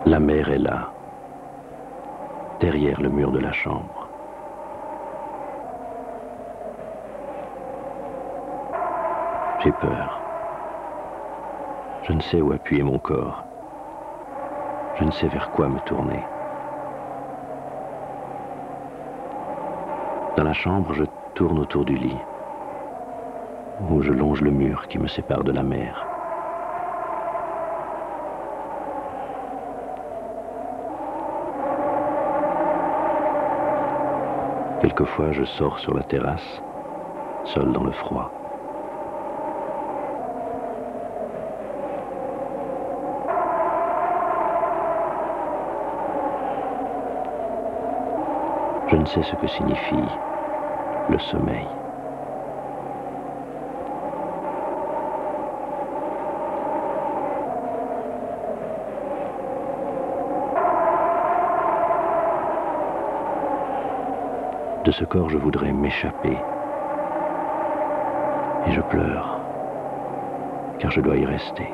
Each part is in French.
La mer est là, derrière le mur de la chambre. J'ai peur. Je ne sais où appuyer mon corps. Je ne sais vers quoi me tourner. Dans la chambre, je tourne autour du lit, où je longe le mur qui me sépare de la mer. Quelquefois, je sors sur la terrasse, seul dans le froid. Je ne sais ce que signifie le sommeil. De ce corps, je voudrais m'échapper. Et je pleure, car je dois y rester.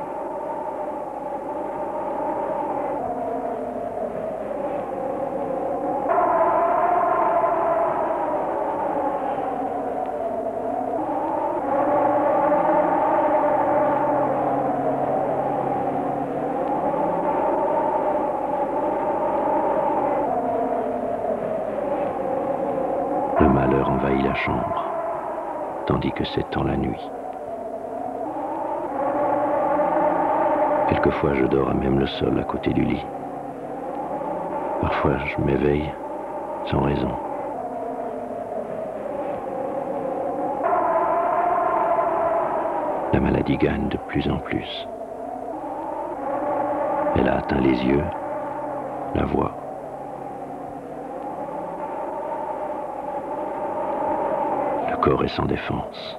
Le malheur envahit la chambre, tandis que s'étend la nuit. Quelquefois, je dors à même le sol à côté du lit. Parfois, je m'éveille sans raison. La maladie gagne de plus en plus. Elle a atteint les yeux, la voix. Le corps est sans défense.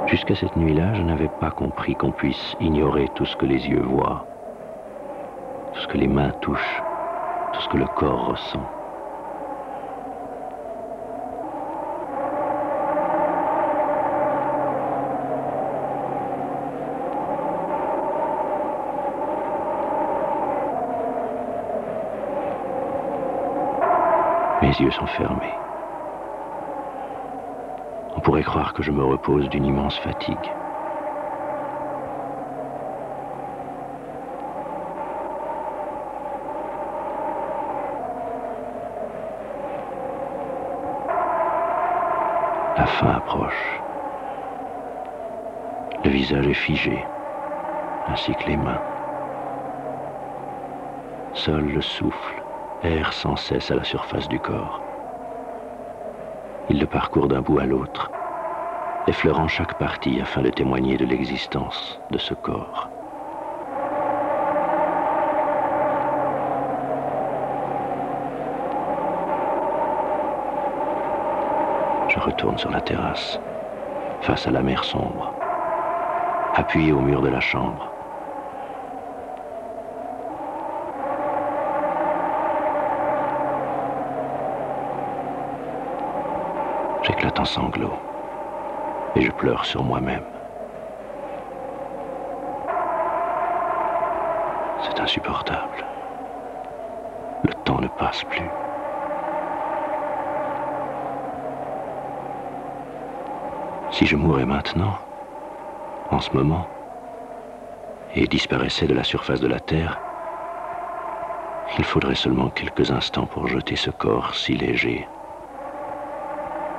Jusqu'à cette nuit-là, je n'avais pas compris qu'on puisse ignorer tout ce que les yeux voient, tout ce que les mains touchent, tout ce que le corps ressent. Mes yeux sont fermés. On pourrait croire que je me repose d'une immense fatigue. La fin approche. Le visage est figé, ainsi que les mains. Seul le souffle erre sans cesse à la surface du corps. Il le parcourt d'un bout à l'autre, effleurant chaque partie afin de témoigner de l'existence de ce corps. Je retourne sur la terrasse, face à la mer sombre, appuyé au mur de la chambre. J'éclate en sanglots et je pleure sur moi-même. C'est insupportable. Le temps ne passe plus. Si je mourais maintenant, en ce moment, et disparaissais de la surface de la terre, il faudrait seulement quelques instants pour jeter ce corps si léger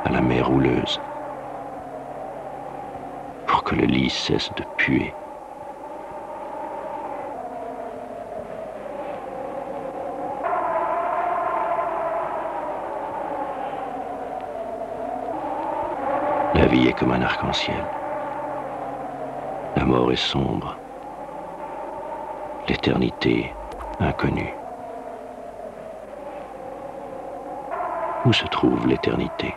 à la mer houleuse, pour que le lit cesse de puer. La vie est comme un arc-en-ciel. La mort est sombre. L'éternité inconnue. Où se trouve l'éternité ?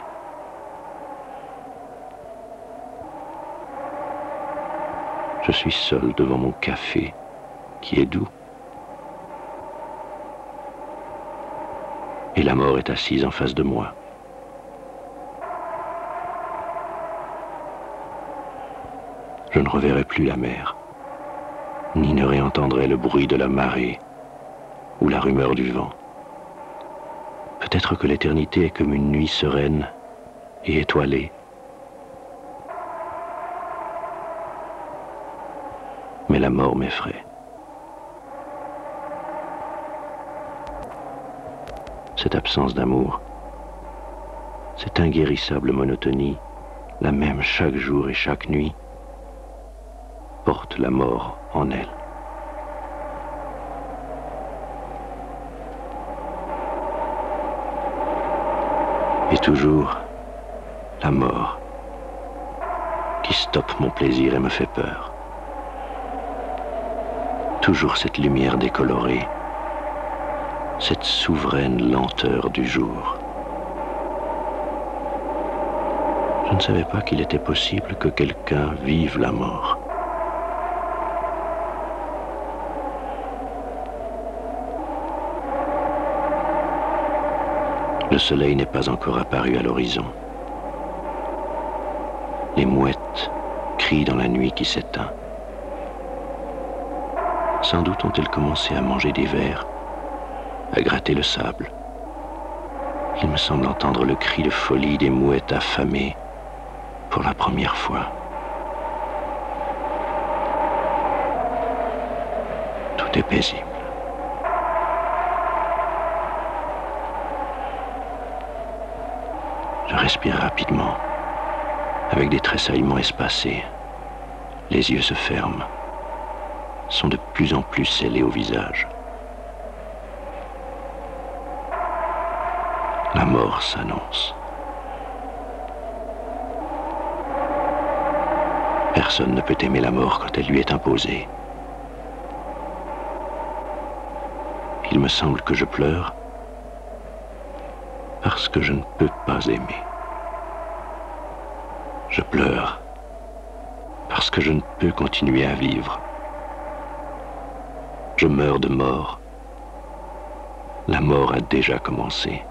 Je suis seul devant mon café, qui est doux. et la mort est assise en face de moi. Je ne reverrai plus la mer, ni ne réentendrai le bruit de la marée ou la rumeur du vent. Peut-être que l'éternité est comme une nuit sereine et étoilée. Mais la mort m'effraie. Cette absence d'amour, cette inguérissable monotonie, la même chaque jour et chaque nuit, porte la mort en elle. Et toujours la mort qui stoppe mon plaisir et me fait peur. Toujours cette lumière décolorée, cette souveraine lenteur du jour. Je ne savais pas qu'il était possible que quelqu'un vive la mort. Le soleil n'est pas encore apparu à l'horizon. Les mouettes crient dans la nuit qui s'éteint. Sans doute ont-elles commencé à manger des vers, à gratter le sable. Il me semble entendre le cri de folie des mouettes affamées pour la première fois. Tout est paisible. Je respire rapidement, avec des tressaillements espacés. Les yeux se ferment, sont de plus en plus scellés au visage. La mort s'annonce. Personne ne peut aimer la mort quand elle lui est imposée. Il me semble que je pleure parce que je ne peux pas aimer. Je pleure parce que je ne peux continuer à vivre. Je meurs de mort. La mort a déjà commencé.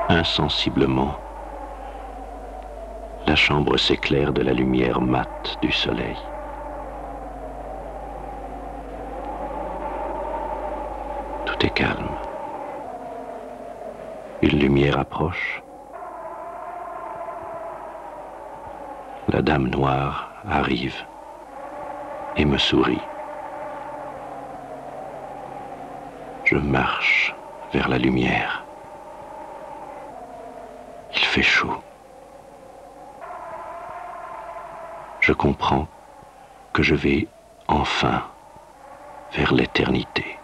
Insensiblement, la chambre s'éclaire de la lumière mate du soleil. Tout est calme. Une lumière approche. La dame noire arrive et me sourit. Je marche vers la lumière. Il fait chaud. Je comprends que je vais enfin vers l'éternité.